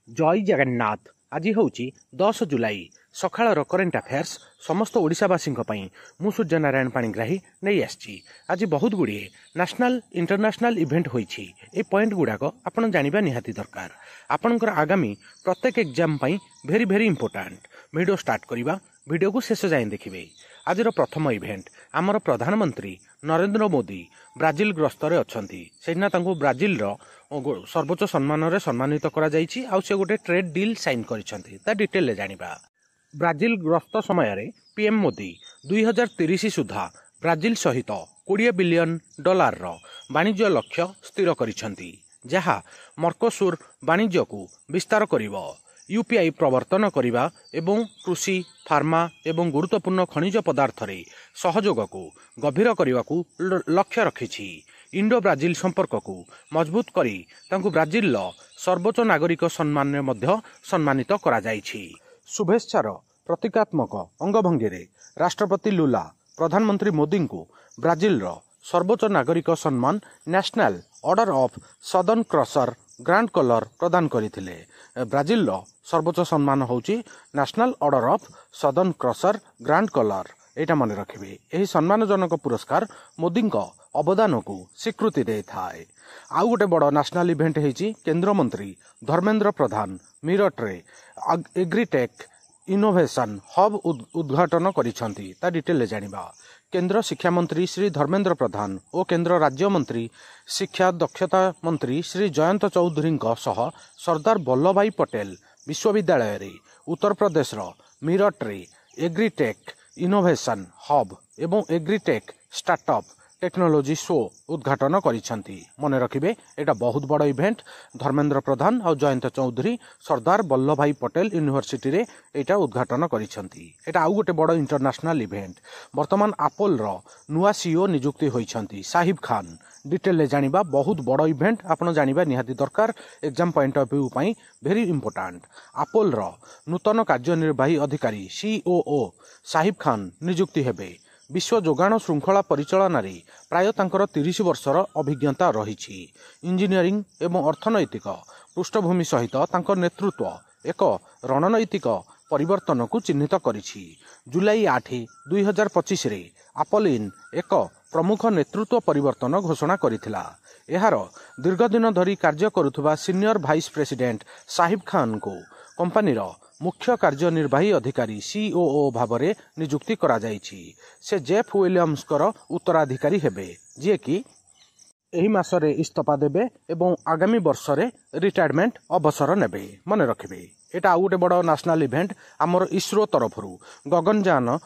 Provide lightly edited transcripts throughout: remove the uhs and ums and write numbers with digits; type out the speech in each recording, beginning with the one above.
जय जगन्नाथ। आज हूँ 10 जुलाई सकाळर करेन्ट अफेयर्स समस्त ओडिशावासी मु सूर्य नारायण पाणिग्राही नहीं आसी। आज बहुत गुड़े नेशनल इंटरनेशनल इवेंट होईछि। ए पॉइंट गुड़ाक आपण जानिबा निहाती दरकार। आपणकर आगामी प्रत्येक एग्जाम पई भेरी भेरी इंपोर्टेंट। वीडियो स्टार्ट करिबा, वीडियो को शेष जाए देखिबे। आज प्रथम इवेंट आमर प्रधानमंत्री नरेंद्र मोदी ब्राजिल गस्तरे अछंती। सेना तांको ब्राजिल रो सर्वोच्च सम्मान रे सम्मानित करा जायछि। आ से गोटे ट्रेड डील साइन करिसंती। ता डिटेल ले जानिबा। ब्राजिल ग्रस्त समय रे पीएम मोदी 2030 सुधा ब्राजिल सहित 20 बिलियन डॉलर रो वाणिज्य लक्ष्य स्थिर करिसंती, जहा मर्कोसुर वाणिज्य को विस्तार करिवो। यूपीआई प्रवर्तन करिबा एवं कृषि, फार्मा एवं गुरुत्वपूर्ण खनिज पदार्थ रे सहयोग को गभीर करने को लक्ष्य रखिछि। इंडो ब्राजिल संपर्क को मजबूत करी तांकु ब्राजिल सर्वोच्च नागरिक सम्मान में मध्य सम्मानित करा जायछि। शुभेच्छार प्रतीकात्मक अंगभंगी रे राष्ट्रपति लुला प्रधानमंत्री मोदी को ब्राजिल सर्वोच्च नागरिक सम्मान national order of southern क्रॉसर grand colour प्रदान करथिले। ब्राजिल सर्वोच्च सम्मान होउची national order of southern क्रॉसर grand colour. एटा मन रखिबे। एही सम्मानजनक पुरस्कार मोदी अवदान को स्वीकृति दे थाए। आउ गोटे बड़ नेशनल इवेंट हेची केंद्र मंत्री धर्मेंद्र प्रधान मीरठ रे एग्रीटेक इनोवेशन हब उद्घाटन करिसंती। ता डिटेल ले जानिबा। केंद्र शिक्षा मंत्री श्री धर्मेंद्र प्रधान और केंद्र राज्य मंत्री शिक्षा दक्षता मंत्री श्री जयंत चौधरी सह सरदार वल्लभ भाई पटेल विश्वविद्यालय रे उत्तर प्रदेश मीरठ रे एग्रीटेक इनोवेशन हब एवं एग्रीटेक स्टार्टअप टेक्नोलॉजी शो उद्घाटन करिसंती। मन रखिबे, एटा बहुत बड़ इवेंट। धर्मेंद्र प्रधान और जयंत चौधरी सरदार वल्लभ भाई पटेल यूनिवर्सिटी रे एटा उद्घाटन करिसंती। एटा आउ गोटे बड़ इंटरनेशनल इवेंट। वर्तमान एप्पल रो नुआ सीईओ नियुक्ति होइछंती साहिब खान। डिटेल ले जानिबा। बहुत बड़ इवेंट, आपण जानिबा निहाती दरकार। एग्जाम पॉइंट ऑफ व्यू पई वेरी इंपोर्टेंट। एप्पल रो नूतन कार्यनिर्वाही अधिकारी सीओओ साहिब खान नियुक्ति हेबे। विश्व जोगाण श्रृंखला परिचालन रे प्राय तांकर 30 वर्षर अभिज्ञता रही। इंजीनियरिंग एवं अर्थनैतिक पृष्ठभूमि सहित तांकर नेतृत्व एक रणनैतिक परिवर्तन को चिन्हित करिछि। जुलाई 8, 2025 रे एप्पल इन एक प्रमुख नेतृत्व परिवर्तन घोषणा करिथिला। एहार दीर्घ दिन धरी कार्य करुथुबा senior vice president Sahib Khan को कंपनी मुख्य कार्यनिर्वाही अधिकारी सीओओ भावरे नियुक्ति करा जायछि। से जेफ विलियम्स उत्तराधिकारी हेबे, जे कि एही मासरे इस्तीफा देबे एवं आगामी वर्ष रे रिटायरमेंट अवसर नेबे। मन रखिबे। एटा आउ गोटे बड़ नेशनल इवेंट। आमर इसरो तरफरु गगनयान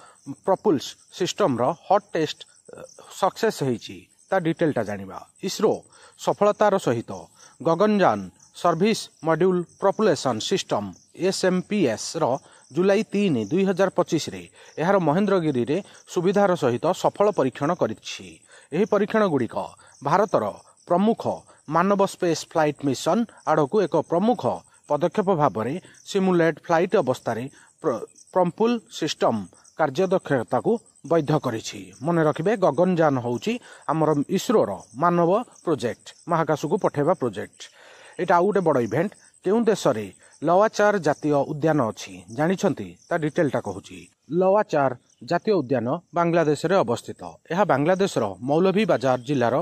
प्रपुल्स सिस्टम रो हॉट टेस्ट सक्सेस हेछि। ता डिटेलटा जानिबा। इसरो सफलतार सहित Gaganyaan service module propulsion system SMPS रो जुलाई 3, 2025 रे एहार महेंद्रगिरी रे सुविधार सहित सफल परीक्षण करिछि। एही परीक्षण गुड़िक भारतर प्रमुख मानव स्पेस फ्लाइट मिशन आड़कू एक प्रमुख पदक्षेप भाव में सिमुलेट फ्लाइट अवस्था प्रम्पुल सिस्टम कार्यदक्षता को वैध करिछि। मन रखिबे, गगनयान होउची हमर इसरोर मानव प्रोजेक्ट, महाकाश को पठेबा प्रोजेक्ट। एटा आउ गोटे बड़ इवेंट। केउं देश रे लवाचार जातीय उद्यान अछि जानिछंती? ता डिटेलटा कहूची। लवाचार जातीय उद्यान बांग्लादेश रे अवस्थित। यह बांग्लादेश मौलवी बाजार जिलार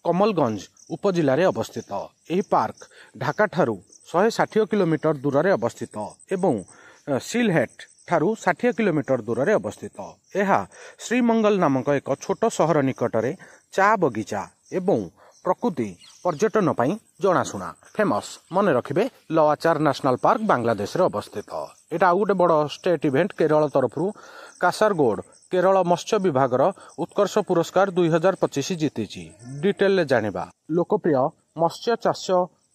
कमलगंज उपजिला रे अवस्थित। एही पार्क ढाका ठारू 160 किलोमीटर दूर रे अवस्थित एवं सिलहेट ठारू 60 किलोमीटर दूर रे अवस्थित। यह श्रीमंगल नामक एक छोट सहर निकटरे चा बगीचा एवं प्रकृति पर्यटन पई जनाशुना फेमस। मन रखिबे, लवाचार नेशनल पार्क बांग्लादेश रे अवस्थित। एटा आउ गोटे बड़ स्टेट इवेंट। केरल तरफरु कासारगोड केरल मत्स्य विभाग उत्कर्ष पुरस्कार 2025 जीतिछि। डिटेल ले जानिबा। लोकप्रिय मत्स्य चाष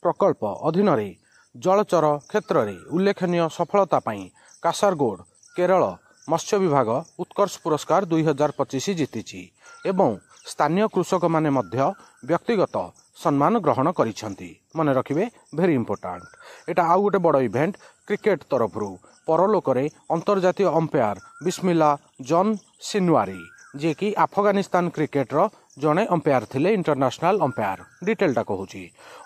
प्रकल्प अधीन रे जलचर क्षेत्र रे उल्लेखनीय सफलता पई कासारगोड केरल मत्स्य विभाग उत्कर्ष पुरस्कार 2025 जीतिछि एवं स्थानीय कृषक माने मध्य व्यक्तिगत सम्मान ग्रहण करिसंती। मन रखिबे, भेरी इंपोर्टेंट। एटा आउ गोटे बड़ इवेंट। क्रिकेट तरफरु परलोक रे अंतर्जातीय अंपायर बिस्मिल्ला जॉन सिनवारी जे कि अफगानिस्तान क्रिकेटर जड़े अंपायर थिले इंटरनेशनल अंपायर डिटेलटा कहूँ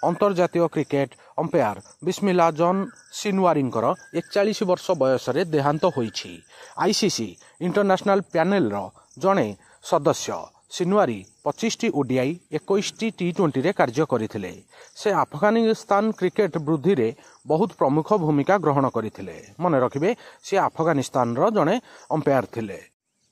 अंतर्जातीय क्रिकेट अंपायर बिस्मिल्ला जॉन सिनवारींकर 41 वर्ष बयस देहांत होईछि। आईसीसी इंटरनेशनल पैनल जड़े सदस्य सिनवारी 25 ओडीआई 21 टी20 रे कार्य करथिले। से अफगानिस्तान क्रिकेट वृद्धि रे बहुत प्रमुख भूमिका ग्रहण करथिले। मन रखिबे से अफगानिस्तान रो जड़े अंपायर थिले।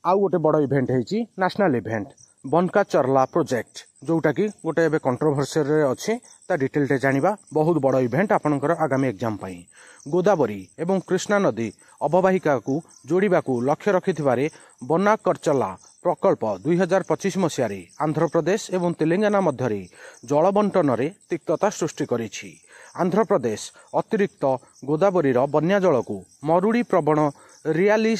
आउ गोटे बड़ इवेंट है नेशनल इवेंट बनका चरला प्रोजेक्ट जोटा कि गोटे एबे कंट्रोवर्सी रे अछि ता डिटेल टे जानिबा। बहुत बड़ इवेंट आपनकर आगामी एग्जाम पई गोदावरी एवं कृष्णा नदी अववाहिका को जोड़िबा को लक्ष्य रखिथिबारे बन्ना करचला प्रकल्प 2025 मसीह आंध्र प्रदेश एवं तेलंगाना मध्य जल बंटन रे तिक्तता सृष्टि करिछि। आंध्र प्रदेश अतिरिक्त गोदावरी बन्या जल को मरुड़ी प्रवण रियाली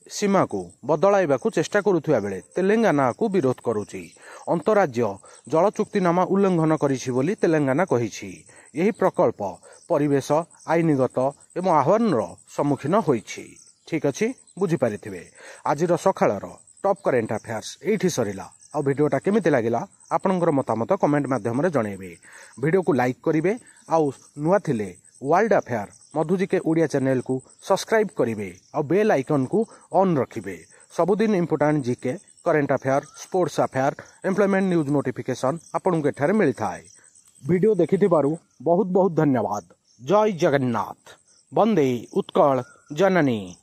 सीमा को बदलाइबा को चेष्टा करुवा बेले तेलंगाना को विरोध करुछि। अंतरराज्य जल चुक्तिनामा उल्लंघन करिछि बोली तेलंगाना कहिछि। यही प्रकल्प परिवेश आईनगत एवं आह्वान सम्मुखीन होइछि। ठीक अछि, बुझी पारिथिबे। आजिर सखाळर टॉप करेंट अफेयर्स एठी सरिला। आ वीडियोटा केमिति लागिला आपनकर मतामत कमेंट माध्यम रे जणेबे। वीडियो को लाइक करिवे आउ नुआ थिले वर्ल्ड अफेयर मधुजी के ओडिया चैनल को सब्सक्राइब करिवे और बेल आइकन को ऑन रखिबे। सबुदिन important GK current affair sports affair employment news notification आपन के ठारे मिलता है। वीडियो देखिथिबारु बहुत बहुत धन्यवाद। जय जगन्नाथ। वंदे उत्कल जननी।